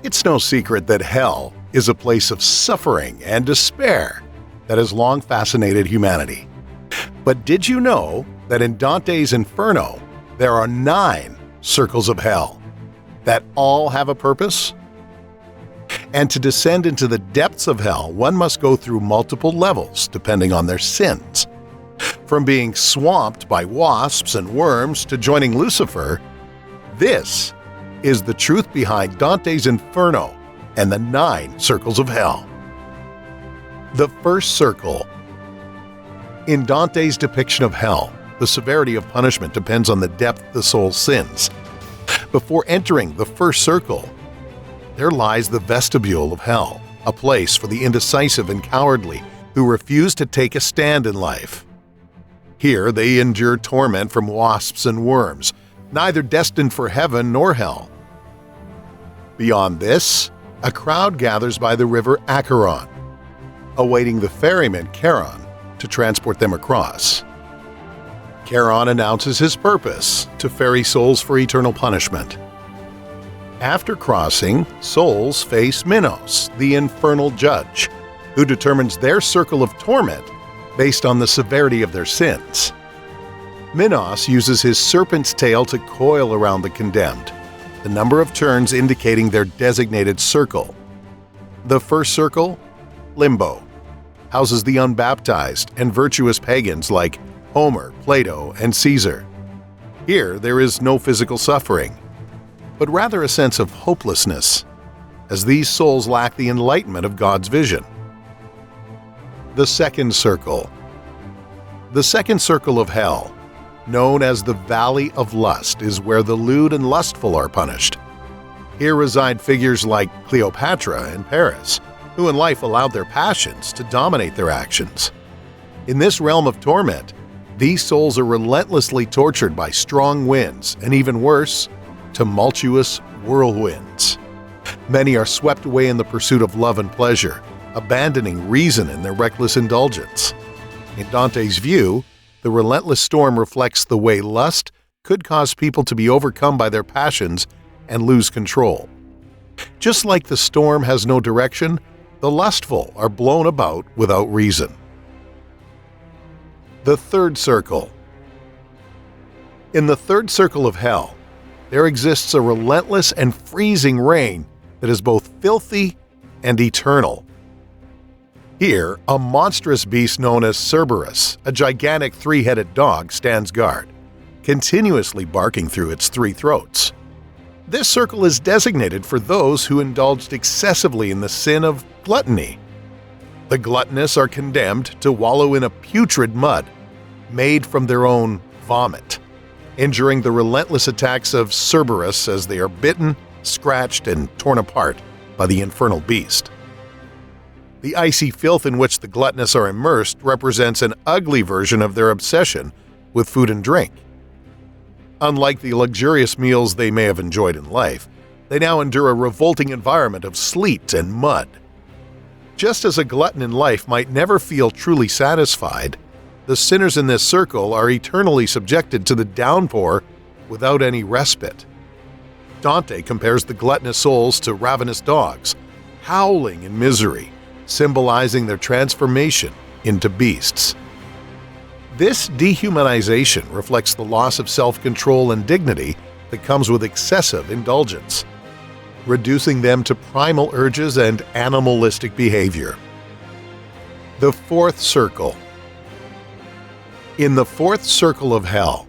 It's no secret that hell is a place of suffering and despair that has long fascinated humanity. But did you know that in Dante's Inferno, there are 9 circles of hell that all have a purpose? And to descend into the depths of hell, one must go through multiple levels depending on their sins. From being swamped by wasps and worms to joining Lucifer, this is the truth behind Dante's Inferno and the 9 circles of hell. The first circle. In Dante's depiction of hell, the severity of punishment depends on the depth the soul sins. Before entering the first circle, there lies the vestibule of hell, a place for the indecisive and cowardly who refuse to take a stand in life. Here they endure torment from wasps and worms, neither destined for heaven nor hell. Beyond this, a crowd gathers by the river Acheron, awaiting the ferryman Charon to transport them across. Charon announces his purpose to ferry souls for eternal punishment. After crossing, souls face Minos, the infernal judge, who determines their circle of torment based on the severity of their sins. Minos uses his serpent's tail to coil around the condemned, the number of turns indicating their designated circle. The first circle, Limbo, houses the unbaptized and virtuous pagans like Homer, Plato, and Caesar. Here there is no physical suffering, but rather a sense of hopelessness, as these souls lack the enlightenment of God's vision. The second circle. The second circle of hell, known as the Valley of Lust, is where the lewd and lustful are punished. Here reside figures like Cleopatra and Paris, who in life allowed their passions to dominate their actions. In this realm of torment, these souls are relentlessly tortured by strong winds and, even worse, tumultuous whirlwinds. Many are swept away in the pursuit of love and pleasure, abandoning reason in their reckless indulgence. In Dante's view, the relentless storm reflects the way lust could cause people to be overcome by their passions and lose control. Just like the storm has no direction, the lustful are blown about without reason. The third circle. In the third circle of hell, there exists a relentless and freezing rain that is both filthy and eternal. Here, a monstrous beast known as Cerberus, a gigantic 3-headed dog, stands guard, continuously barking through its 3 throats. This circle is designated for those who indulged excessively in the sin of gluttony. The gluttonous are condemned to wallow in a putrid mud made from their own vomit, enduring the relentless attacks of Cerberus as they are bitten, scratched, and torn apart by the infernal beast. The icy filth in which the gluttonous are immersed represents an ugly version of their obsession with food and drink. Unlike the luxurious meals they may have enjoyed in life, they now endure a revolting environment of sleet and mud. Just as a glutton in life might never feel truly satisfied, the sinners in this circle are eternally subjected to the downpour without any respite. Dante compares the gluttonous souls to ravenous dogs, howling in misery, symbolizing their transformation into beasts. This dehumanization reflects the loss of self-control and dignity that comes with excessive indulgence, reducing them to primal urges and animalistic behavior. The fourth circle. In the fourth circle of hell,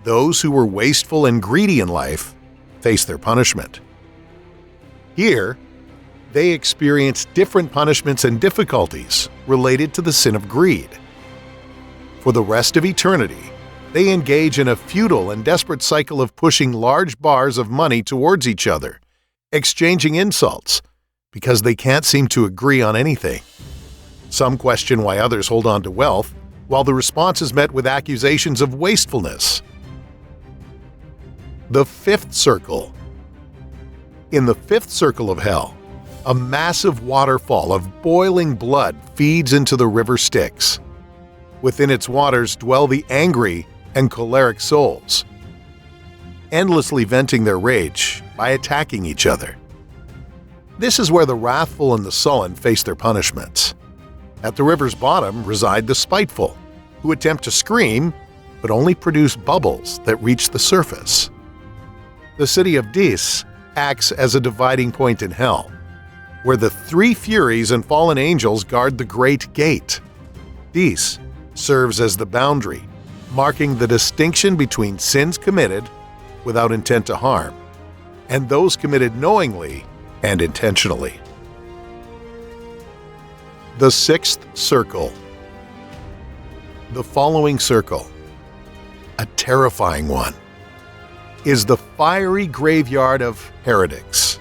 those who were wasteful and greedy in life face their punishment. Here, they experience different punishments and difficulties related to the sin of greed. For the rest of eternity, they engage in a futile and desperate cycle of pushing large bars of money towards each other, exchanging insults, because they can't seem to agree on anything. Some question why others hold on to wealth, while the response is met with accusations of wastefulness. The fifth circle. In the fifth circle of hell, a massive waterfall of boiling blood feeds into the river Styx. Within its waters dwell the angry and choleric souls, endlessly venting their rage by attacking each other. This is where the wrathful and the sullen face their punishments. At the river's bottom reside the spiteful, who attempt to scream, but only produce bubbles that reach the surface. The city of Dis acts as a dividing point in hell, where the three Furies and fallen angels guard the Great Gate. Dis serves as the boundary, marking the distinction between sins committed without intent to harm and those committed knowingly and intentionally. The sixth circle. The following circle, a terrifying one, is the fiery graveyard of heretics.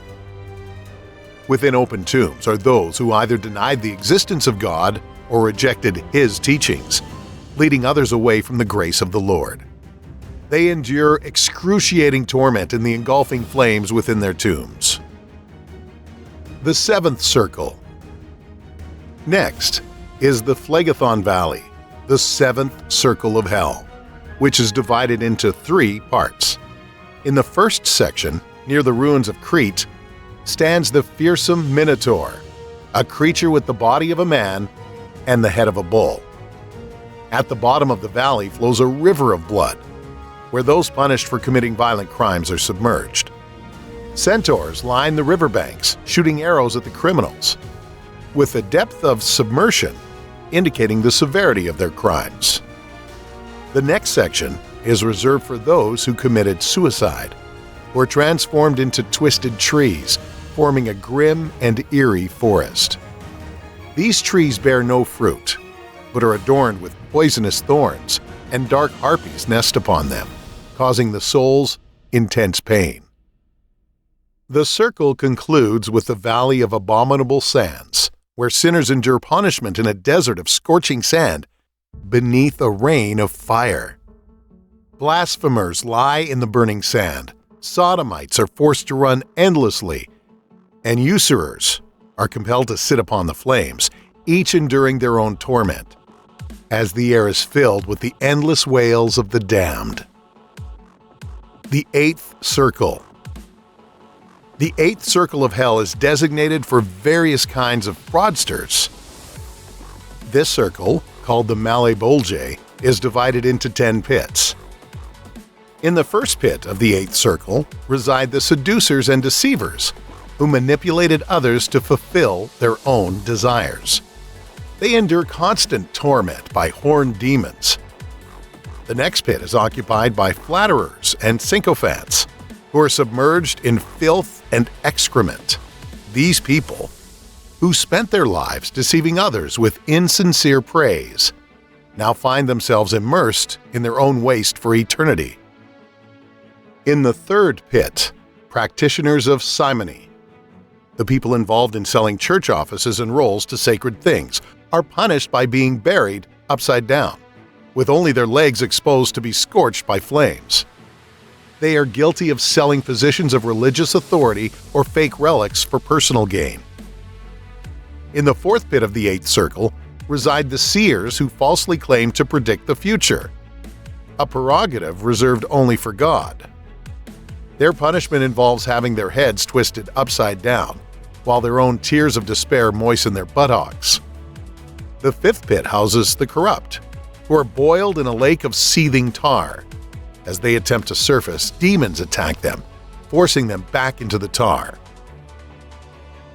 Within open tombs are those who either denied the existence of God or rejected His teachings, leading others away from the grace of the Lord. They endure excruciating torment in the engulfing flames within their tombs. The seventh circle. Next is the Phlegethon Valley, the seventh circle of hell, which is divided into three parts. In the first section, near the ruins of Crete, stands the fearsome Minotaur, a creature with the body of a man and the head of a bull. At the bottom of the valley flows a river of blood, where those punished for committing violent crimes are submerged. Centaurs line the riverbanks, shooting arrows at the criminals, with the depth of submersion indicating the severity of their crimes. The next section is reserved for those who committed suicide, or transformed into twisted trees, forming a grim and eerie forest. These trees bear no fruit, but are adorned with poisonous thorns, and dark harpies nest upon them, causing the souls intense pain. The circle concludes with the Valley of Abominable Sands, where sinners endure punishment in a desert of scorching sand beneath a rain of fire. Blasphemers lie in the burning sand, sodomites are forced to run endlessly, and usurers are compelled to sit upon the flames, each enduring their own torment, as the air is filled with the endless wails of the damned. The eighth circle. The eighth circle of hell is designated for various kinds of fraudsters. This circle, called the Malebolge, is divided into 10 pits. In the first pit of the eighth circle reside the seducers and deceivers, who manipulated others to fulfill their own desires. They endure constant torment by horned demons. The next pit is occupied by flatterers and sycophants, who are submerged in filth and excrement. These people, who spent their lives deceiving others with insincere praise, now find themselves immersed in their own waste for eternity. In the third pit, practitioners of simony, the people involved in selling church offices and rolls to sacred things, are punished by being buried upside down, with only their legs exposed to be scorched by flames. They are guilty of selling positions of religious authority or fake relics for personal gain. In the fourth pit of the eighth circle reside the seers who falsely claim to predict the future, a prerogative reserved only for God. Their punishment involves having their heads twisted upside down, while their own tears of despair moisten their buttocks. The fifth pit houses the corrupt, who are boiled in a lake of seething tar. As they attempt to surface, demons attack them, forcing them back into the tar.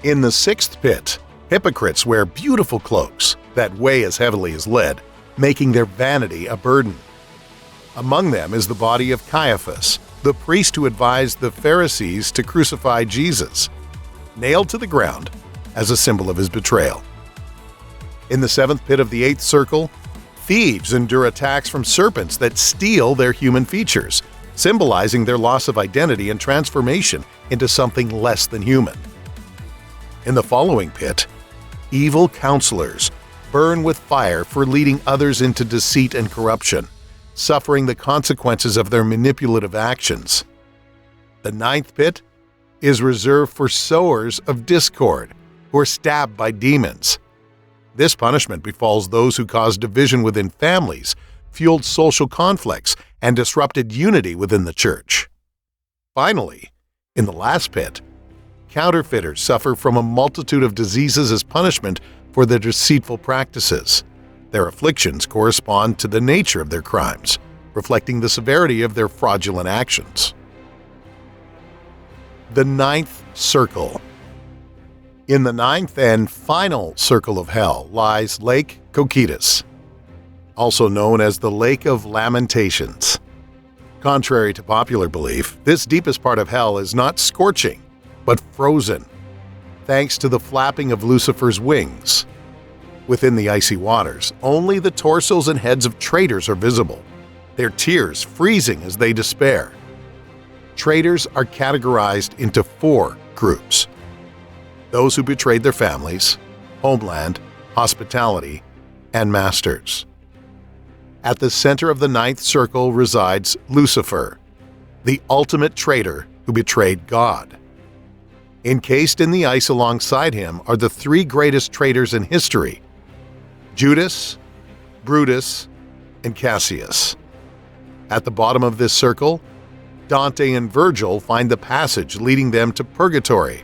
In the sixth pit, hypocrites wear beautiful cloaks that weigh as heavily as lead, making their vanity a burden. Among them is the body of Caiaphas, the priest who advised the Pharisees to crucify Jesus, nailed to the ground as a symbol of his betrayal. In the seventh pit of the eighth circle, thieves endure attacks from serpents that steal their human features, symbolizing their loss of identity and transformation into something less than human. In the following pit, evil counselors burn with fire for leading others into deceit and corruption, suffering the consequences of their manipulative actions. The ninth pit is reserved for sowers of discord, who are stabbed by demons. This punishment befalls those who caused division within families, fueled social conflicts, and disrupted unity within the church. Finally, in the last pit, counterfeiters suffer from a multitude of diseases as punishment for their deceitful practices. Their afflictions correspond to the nature of their crimes, reflecting the severity of their fraudulent actions. The ninth circle. In the ninth and final circle of hell lies Lake Cocytus, also known as the Lake of Lamentations. Contrary to popular belief, this deepest part of hell is not scorching, but frozen, thanks to the flapping of Lucifer's wings. Within the icy waters, only the torsos and heads of traitors are visible, their tears freezing as they despair. Traitors are categorized into 4 groups: those who betrayed their families, homeland, hospitality, and masters. At the center of the ninth circle resides Lucifer, the ultimate traitor who betrayed God. Encased in the ice alongside him are the 3 greatest traitors in history: Judas, Brutus, and Cassius. At the bottom of this circle, Dante and Virgil find the passage leading them to purgatory,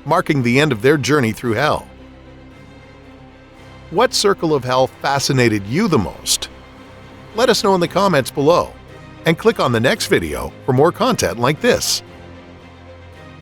marking the end of their journey through hell. What circle of hell fascinated you the most? Let us know in the comments below, and click on the next video for more content like this.